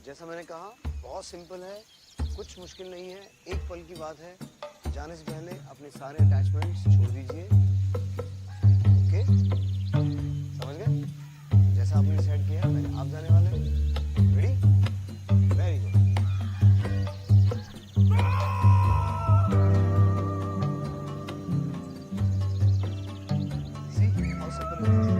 तो जैसा मैंने कहा, बहुत सिंपल है, कुछ मुश्किल नहीं है, एक पल की बात है। जाने से पहले अपने सारे अटैचमेंट्स छोड़ दीजिए। ओके, समझ गए? जैसा आपने डिसाइड किया, पहले आप जाने वाले हैं। Ready? Very good. See how simple it is.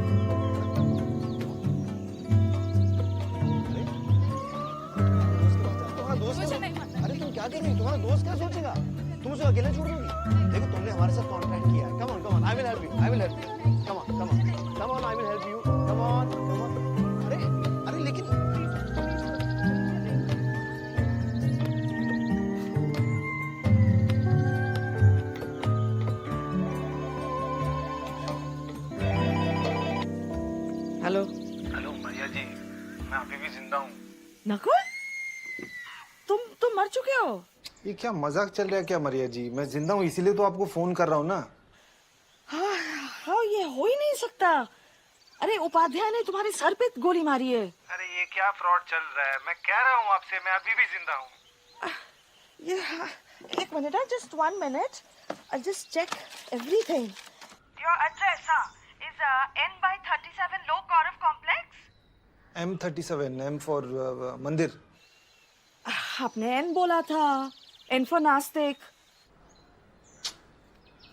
अरे तुम क्या कर रही हो? तुम्हारा दोस्त क्या सोचेगा? तुम उसे अकेले छोड़ दोगी? देखो तुमने हमारे साथ कॉन्ट्रैक्ट किया है। Come on, I will help you, I will help you. Come on, come on, I will help you. Come on. अरे अरे लेकिन हेलो। हेलो भैया जी, मैं अभी भी जिंदा हूँ। नकुल, तुम मर चुके हो? ये क्या मजाक चल रहा है क्या मरिया जी? मैं जिंदा हूँ इसीलिए तो आपको फोन कर रहा हूँ ना। हाँ, ये हो ही नहीं सकता। अरे उपाध्याय ने तुम्हारे सर पे गोली मारी है। अरे ये क्या फ्रॉड चल रहा है? मैं कह रहा हूँ आपसे, मैं अभी भी जिंदा हूँ। ये एक minute, just 1 minute, I'll just check everything. Your address is N/37 Low Gaurav Complex. M37, M for मंदिर। आपने एन बोला था, एन फॉर नास्तिक।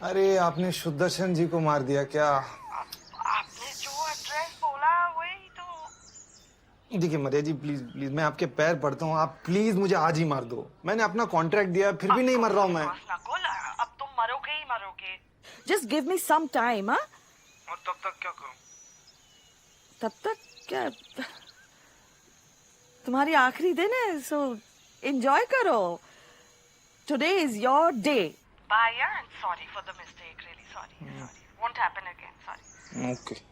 अरे आपने सुदर्शन जी को मार दिया क्या? आपने जो एड्रेस बोला वही तो। देखिए मरिया जी, प्लीज प्लीज मैं आपके पैर पड़ता हूँ, आप प्लीज मुझे आज ही मार दो। मैंने अपना कॉन्ट्रैक्ट दिया, फिर भी नहीं मर रहा हूँ मैं। नकुल, अब तुम मरोगे ही मरोगे। Just give me some time, हाँ? और तब तक क्या करूँ? तब तक क्या? तुम्हारी आखिरी दिन है, so enjoy करो. Today is your day. Bye, and sorry for the mistake. Really sorry. Sorry. Won't happen again. Sorry. Okay.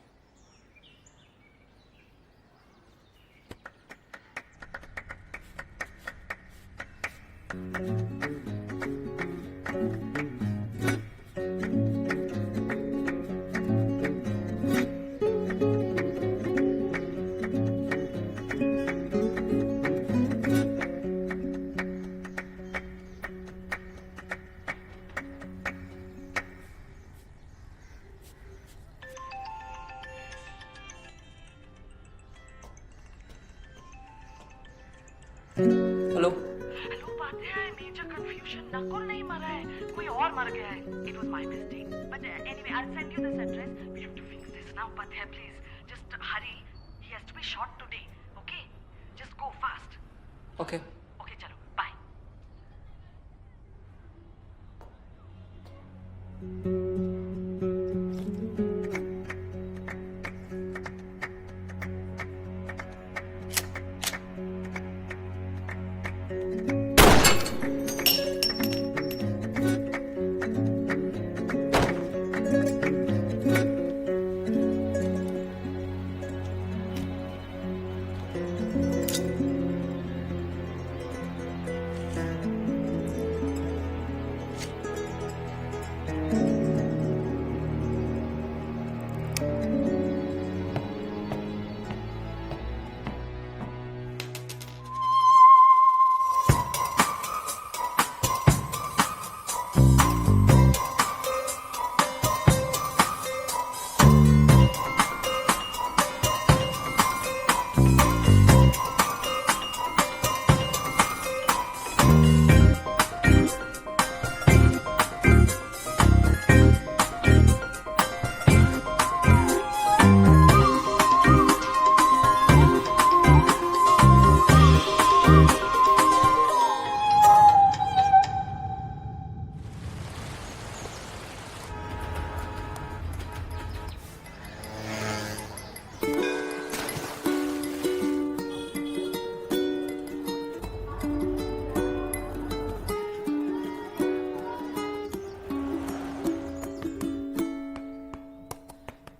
Hello. Hello Upadhyay, major confusion. Nakul नहीं मरा है, कोई और मर गया है। It was my mistake, but anyway I will send you this address. We have to fix this now. Upadhyay please just hurry, he has to be shot today. Okay, just go fast. Okay. Okay चलो, bye.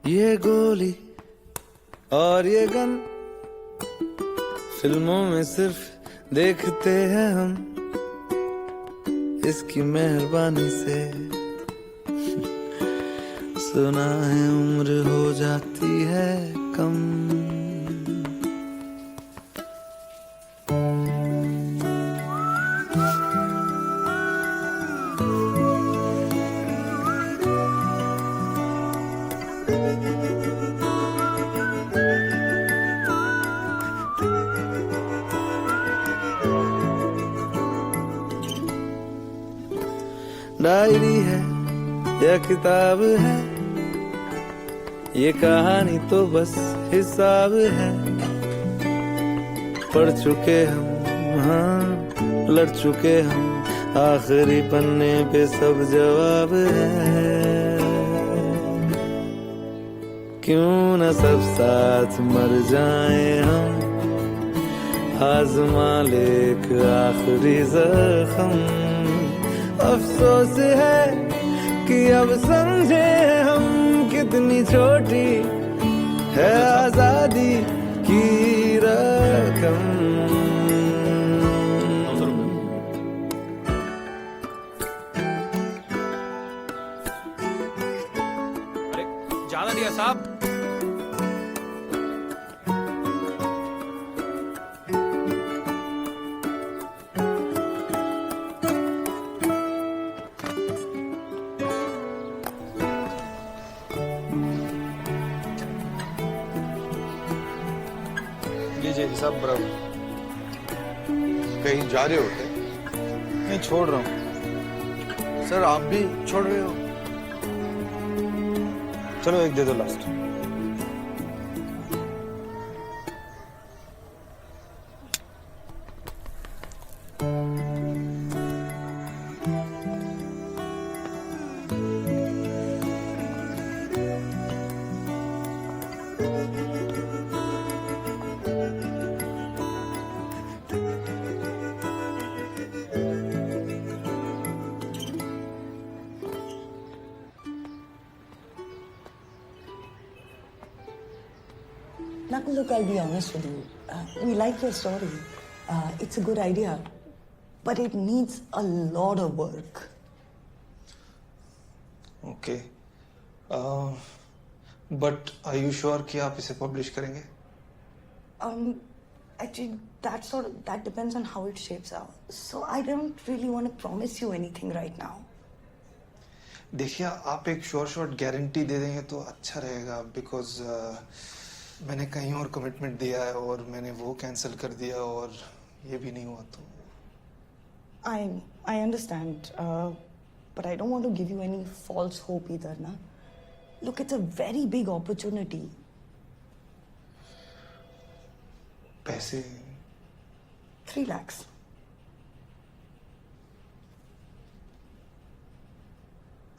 ये गोली और ये gun फिल्मों में सिर्फ देखते हैं हम, इसकी मेहरबानी से सुना है उम्र हो जाती है कम। डायरी है या किताब है, ये कहानी तो बस हिसाब है। पढ़ चुके हम, हाँ लड़ चुके हम, आखिरी पन्ने पे सब जवाब है। क्यों न सब साथ मर जाएं हम, आज़मा ले एक आखिरी जख्म। अफसोस है कि अब समझे हम कितनी छोटी है आजादी की रकम। अरे ज्यादा दिया साहब। लीजिए हिसाब बराबर। कहीं जा रहे हो क्या? नहीं छोड़ रहा हूँ। सर आप भी छोड़ रहे हो? चलो एक दे दो last. Nakul, look, I'll be honest with you. We like your story. It's a good idea. But it needs a lot of work. Okay but are you sure कि आप इसे पब्लिश करेंगे? Actually, that depends on how it shapes out. So I don't really want to promise you anything right now. देखिए आप एक short guarantee दे देंगे तो अच्छा रहेगा, बिकॉज मैंने कहीं और कमिटमेंट दिया है और मैंने वो कैंसिल कर दिया और ये भी नहीं हुआ तो। I understand, but I don't want to give you any false hope either, na? Look, it's a very big opportunity. पैसे 3 lakhs.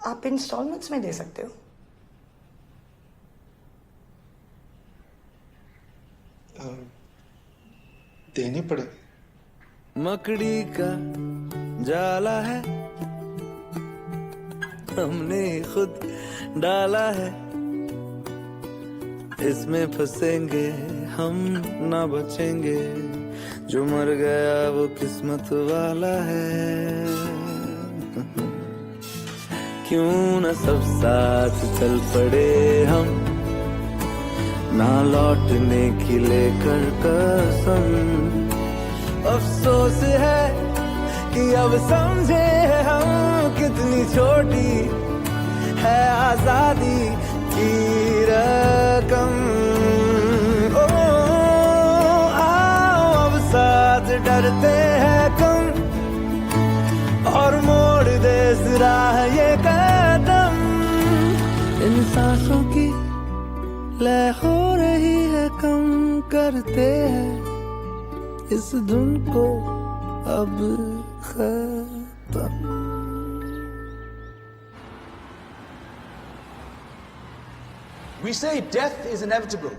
आप इंस्टॉलमेंट्स में दे सकते हो। देने पड़े। मकड़ी का जाला है, हमने खुद डाला है, इसमें फंसेंगे हम ना बचेंगे, जो मर गया वो किस्मत वाला है। क्यों न सब साथ चल पड़े हम, ना लौटने की लेकर कसम। अफसोस है कि अब समझे हम कितनी छोटी है आजादी की रकम। ओ आओ अब साथ डरते हैं कम, और मोड़ दे राह ये कदम। इन सांसों की लय हो रही है, कम करते हैं इस धुन को अब खत्म। We say death is inevitable,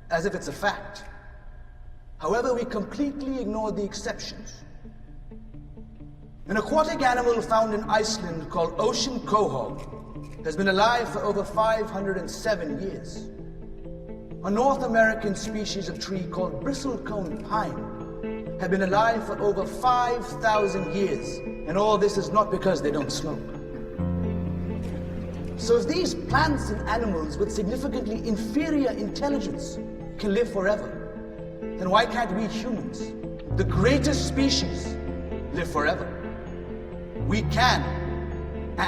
as if it's a fact. However, we completely ignore the exceptions. An aquatic animal found in Iceland called ocean quahog has been alive for over 507 years. A North American species of tree called bristlecone pine have been alive for over 5,000 years. And all this is not because they don't smoke. So if these plants and animals with significantly inferior intelligence can live forever, then why can't we humans, the greatest species, live forever? We can,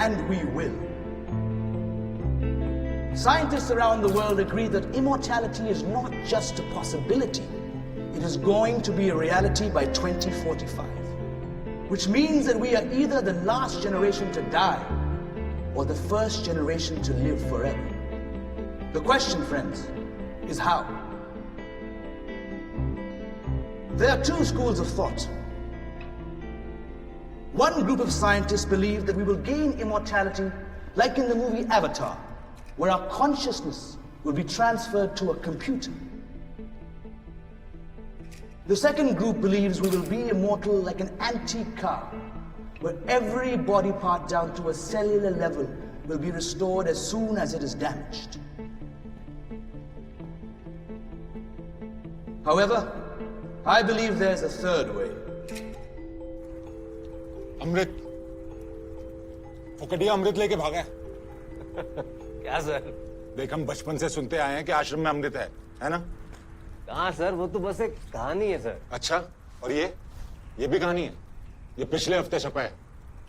and we will. Scientists around the world agree that immortality is not just a possibility, it is going to be a reality by 2045. Which means that we are either the last generation to die, or the first generation to live forever. The question, friends, is how. There are two schools of thought. One group of scientists believe that we will gain immortality like in the movie Avatar, where our consciousness will be transferred to a computer. The second group believes we will be immortal like an antique car, where every body part down to a cellular level will be restored as soon as it is damaged. However, I believe there's a third way. अमृत फुकटिया अमृत लेके भागा है। क्या sir? देख हम बचपन से सुनते आए हैं कि आश्रम में अमृत है ना? कहाँ सर, वो तो बस एक कहानी है सर। अच्छा, और ये भी कहानी है? ये पिछले हफ्ते छपा है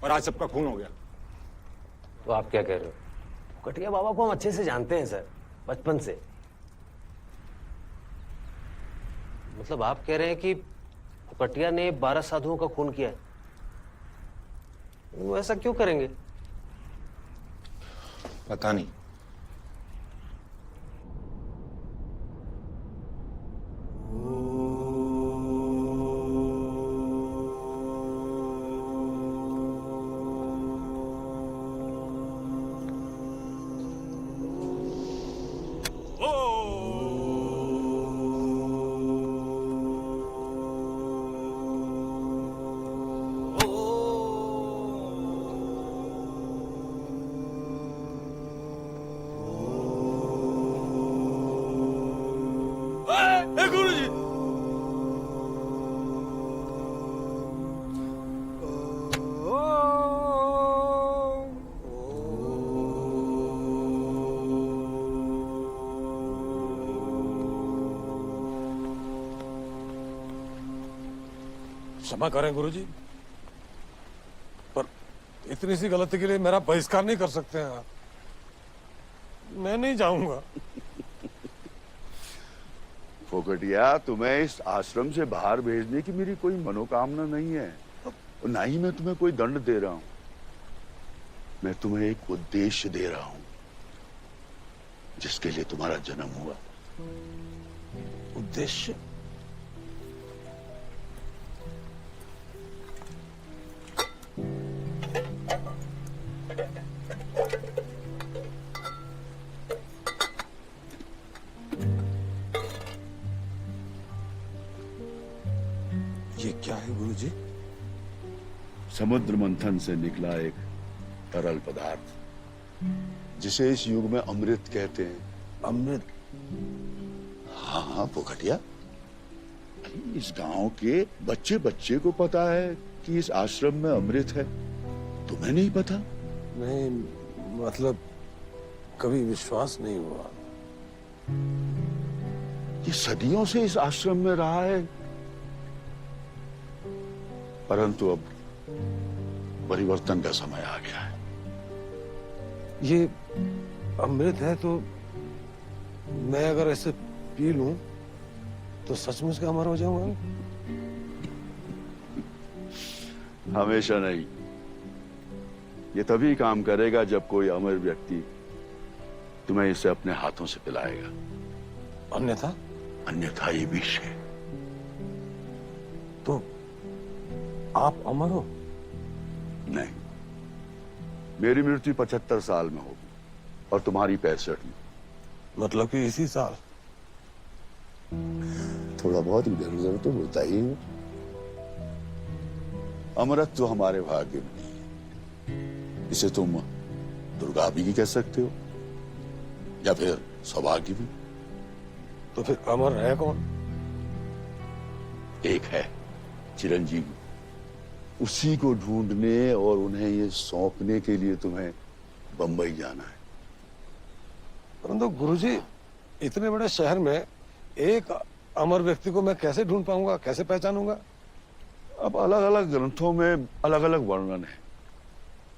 और आज सबका खून हो गया। तो आप क्या कह रहे हो? कटिया बाबा को हम अच्छे से जानते हैं सर, बचपन से। मतलब आप कह रहे हैं कि कटिया ने 12 साधुओं का खून किया है? वो ऐसा क्यों करेंगे? पता नहीं। क्षमा करें गुरुजी, पर इतनी सी गलती के लिए मेरा बहिष्कार नहीं कर सकते हैं आप। मैं नहीं जाऊंगा। फोकटिया, तुम्हें इस आश्रम से बाहर भेजने की मेरी कोई मनोकामना नहीं है और ना ही मैं तुम्हें कोई दंड दे रहा हूं। मैं तुम्हें एक उद्देश्य दे रहा हूं जिसके लिए तुम्हारा जन्म हुआ। उद्देश्य? ये क्या है गुरुजी? समुद्र मंथन से निकला एक तरल पदार्थ जिसे इस युग में अमृत कहते हैं। अमृत? हाँ फोकटिया, इस गांव के बच्चे बच्चे को पता है कि इस आश्रम में अमृत है। तुम्हें नहीं पता? नहीं, मतलब कभी विश्वास नहीं हुआ। ये सदियों से इस आश्रम में रहा है, परंतु अब परिवर्तन का समय आ गया है। ये अमृत है तो मैं अगर ऐसे पी लूं तो सचमुच का अमर हो जाऊंगा? हमेशा नहीं। ये तभी काम करेगा जब कोई अमर व्यक्ति तुम्हें इसे अपने हाथों से पिलाएगा। अन्यथा? अन्यथा ये विष है। तो आप अमर हो? नहीं, मेरी मृत्यु 75 साल में होगी और तुम्हारी 65 में। मतलब कि इसी साल? थोड़ा बहुत इधर उधर तो होता ही है। अमरत्व तो हमारे भाग्य में नहीं है। इसे तुम दुर्गावी की कह सकते हो या फिर सौभाग्य भी। तो फिर अमर है कौन? एक है चिरंजीवी। उसी को ढूंढने और उन्हें ये सौंपने के लिए तुम्हें बंबई जाना है। परंतु गुरुजी, इतने बड़े शहर में एक अमर व्यक्ति को मैं कैसे ढूंढ पाऊंगा, कैसे पहचानूंगा? अब अलग अलग ग्रंथों में अलग अलग वर्णन है।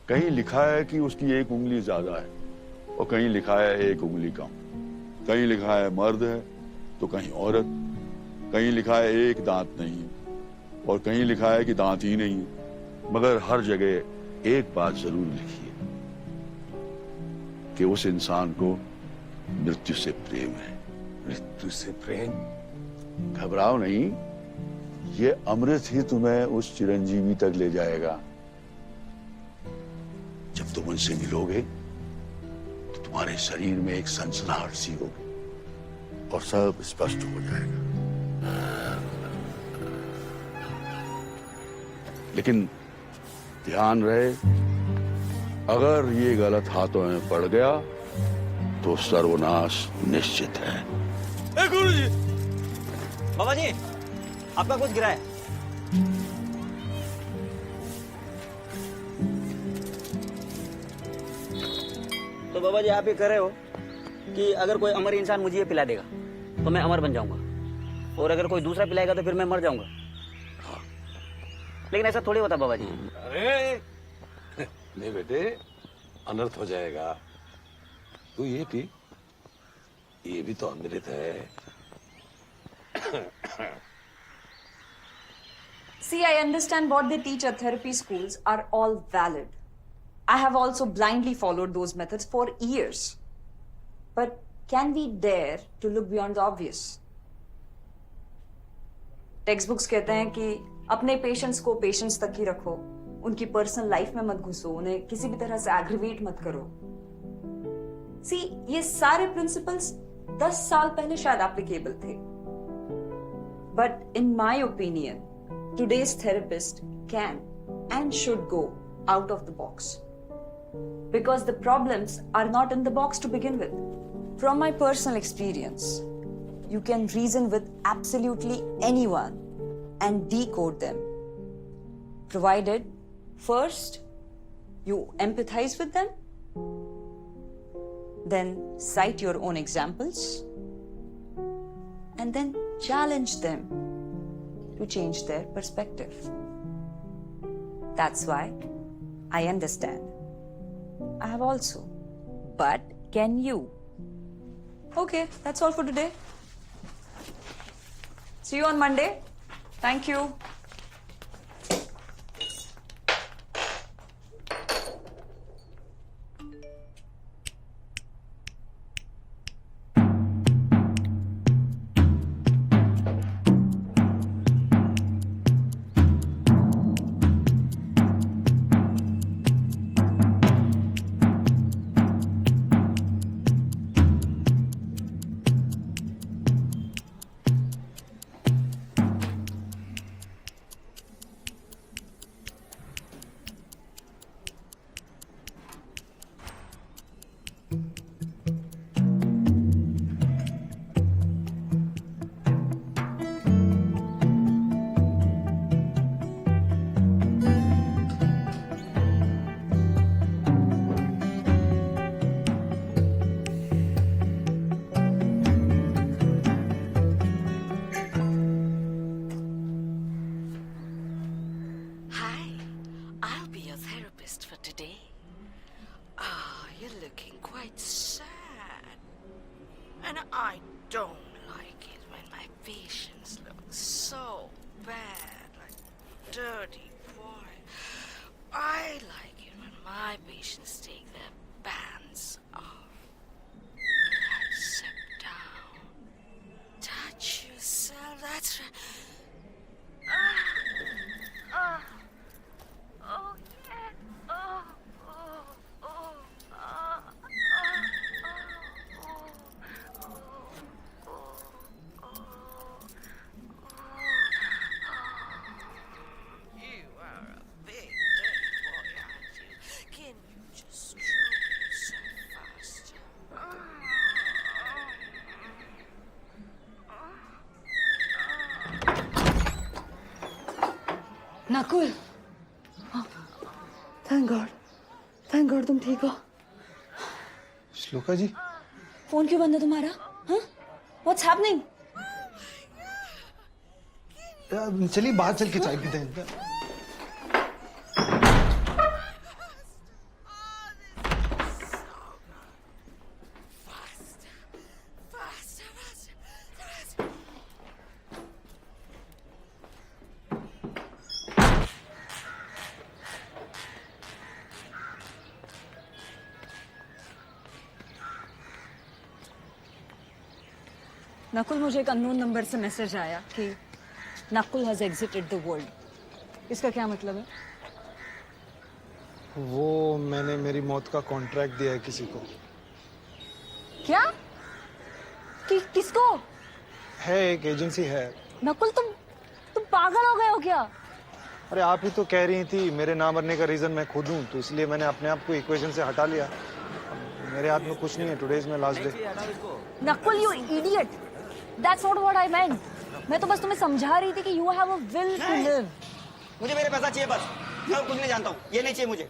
कहीं लिखा है कि उसकी एक उंगली ज्यादा है और कहीं लिखा है एक उंगली कम। कहीं लिखा है मर्द है तो कहीं औरत। कहीं लिखा है एक दांत नहीं और कहीं लिखा है कि दांत ही नहीं। मगर हर जगह एक बात जरूर लिखी है कि उस इंसान को मृत्यु से प्रेम है। मृत्यु से प्रेम? घबराओ नहीं, ये अमृत ही तुम्हें उस चिरंजीवी तक ले जाएगा। जब तुम उनसे मिलोगे तो तुम्हारे शरीर में एक सनसनाहट सी होगी और सब स्पष्ट हो जाएगा। लेकिन ध्यान रहे, अगर ये गलत हाथों में पड़ गया तो सर्वनाश निश्चित है। गुरुजी! बाबा जी, आपका कुछ गिरा है। तो बाबा जी, आप ये कह रहे हो कि अगर कोई अमर इंसान मुझे ये पिला देगा तो मैं अमर बन जाऊंगा, और अगर कोई दूसरा पिलाएगा तो फिर मैं मर जाऊंगा। लेकिन ऐसा थोड़ी होता बाबा जी। अरे नहीं बेटे, अनर्थ हो जाएगा। तू ये पी, ये भी तो अमृत है। See, I understand what they teach at therapy schools are all valid. I have also blindly followed those methods for years. But can we dare to look beyond the obvious? Textbooks कहते हैं कि अपने patients को patients तक ही रखो, उनकी personal life में मत घुसो, उन्हें किसी भी तरह से एग्रीवेट मत करो। See, ये सारे प्रिंसिपल्स 10 साल पहले शायद एप्लीकेबल थे। But in my opinion, today's therapist can and should go out of the box. Because the problems are not in the box to begin with. From my personal experience, you can reason with absolutely anyone and decode them. Provided, first, you empathize with them, then cite your own examples, and then challenge them to change their perspective. That's why I understand. I have also. But can you? Okay, that's all for today. See you on Monday. Thank you. Hi, I'll be your therapist for today. Ah, you're looking quite sad. And I don't like it when my patients look so bad, like dirty boy. I like it when my patients take their bands off. Sit down. Touch yourself, that's right. Oh, yeah. You are a big dirty boy, aren't you? Can you just stroke yourself faster? Nakul, thank God तुम ठीक हो। श्लोका जी, phone क्यों बंद है तुम्हारा? हाँ? What's happening? चलिए बाहर चल के चाय पीते हैं। नकुल, मुझे एक अननोन नंबर से मैसेज आया कि Nakul has exerted the world. इसका क्या मतलब है? वो मैंने मेरी मौत का कॉन्ट्रैक्ट दिया है किसी को। क्या? किसको? है, एक एजेंसी है। नकुल, तुम पागल हो गए हो क्या? अरे आप ही तो कह रही थी मेरे ना मरने का रीजन मैं खुद हूँ, तो इसलिए मैंने अपने आप को इक्वेशन से हटा लिया। मेरे हाथ में कुछ नहीं है। Today is my last day. Nakul, you idiot, that's not what I meant. मैं तो बस तुम्हें समझा रही थी कि you have a will to live. मुझे मेरे पैसा चाहिए बस, मैं और कुछ नहीं जानता हूँ। ये नहीं चाहिए मुझे।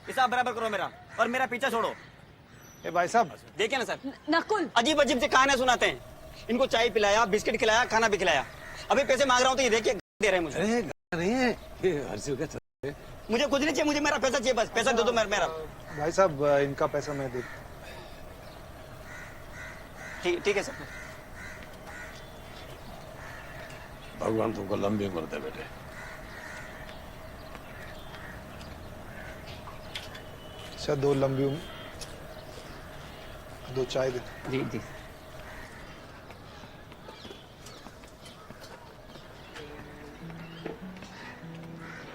हिसाब बराबर करो मेरा, और मेरा पीछा छोड़ो। ए भाई साहब, देखिए ना सर, नकुल, अजीब अजीब से कहानियां सुनाते हैं। इनको चाय पिलाया, बिस्किट खिलाया, खाना भी खिलाया। अभी पैसे मांग रहा हूँ तो ये देखिए दे रहे हैं मुझे। अरे नहीं है, ये हर्षिल का चल। मुझे कुछ नहीं चाहिए, मुझे मेरा पैसा चाहिए बस। पैसा दे दो मेरा। भाई साहब इनका पैसा मैं दे। ठीक है सर। भगवान तुमको लंबी उम्र दे बेटे। अच्छा, 2 लंबी उम्र, 2 चाय दे। जी जी।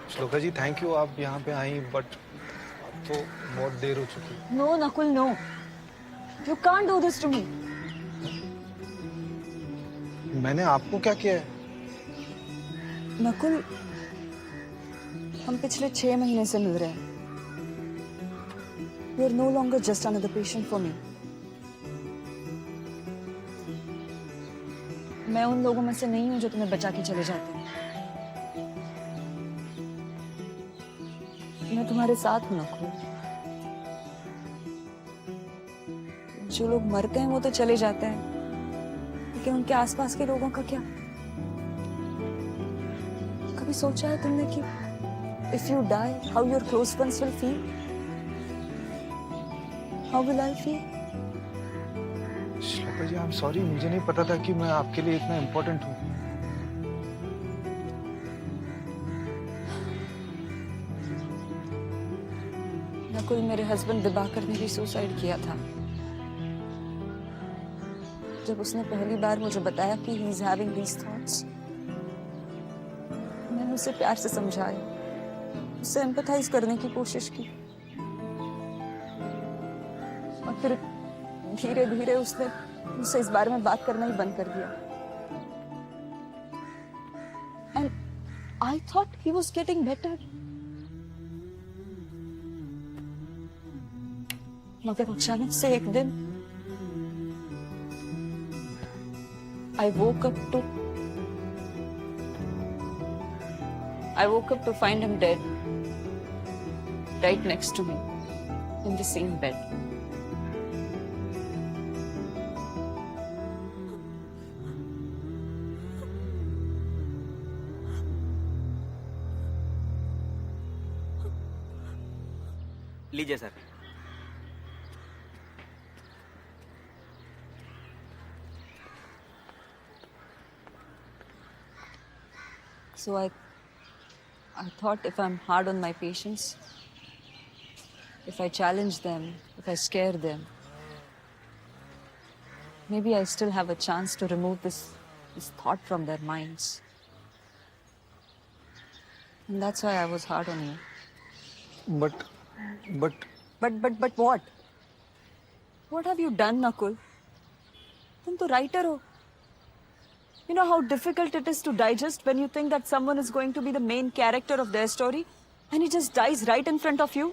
श्लोका जी थैंक यू, आप यहाँ पे आई, बट अब तो बहुत देर हो चुकी है। No Nakul, no, you can't do this to me. मैंने आपको क्या किया है? नकुल, हम पिछले 6 महीने से मिल रहे हैं। You are no longer just another patient for me. मैं उन लोगों में से नहीं हूं जो तुम्हें बचा के चले जाते हैं। मैं तुम्हारे साथ हूं नकुल। जो लोग मरते हैं वो तो चले जाते हैं, लेकिन उनके आसपास के लोगों का क्या? कभी सोचा है तुमने कि if you die, how your close ones will feel? How will I feel? Shloka ji, I am sorry, मुझे नहीं पता था कि मैं आपके लिए इतना इम्पोर्टेंट हूँ। नकुल, मेरे हस्बैंड दिबाकर ने भी सुसाइड किया था। जब उसने पहली बार मुझे बताया कि he is having these thoughts, मैंने उसे प्यार से समझाया, उससे एम्पैथाइज करने की कोशिश की, और फिर धीरे धीरे उसने मुझसे इस बारे में बात करना ही बंद कर दिया। And I thought he was getting better, मगर अचानक से एक दिन I woke up to find him dead right next to me in the same bed. लीजिए sir. So I thought if I'm hard on my patients, if I challenge them, if I scare them, maybe I still have a chance to remove this thought from their minds. And that's why I was hard on you. But But what? What have you done, Nakul? तुम तो writer हो. You know how difficult it is to digest when you think that someone is going to be the main character of their story and he just dies right in front of you?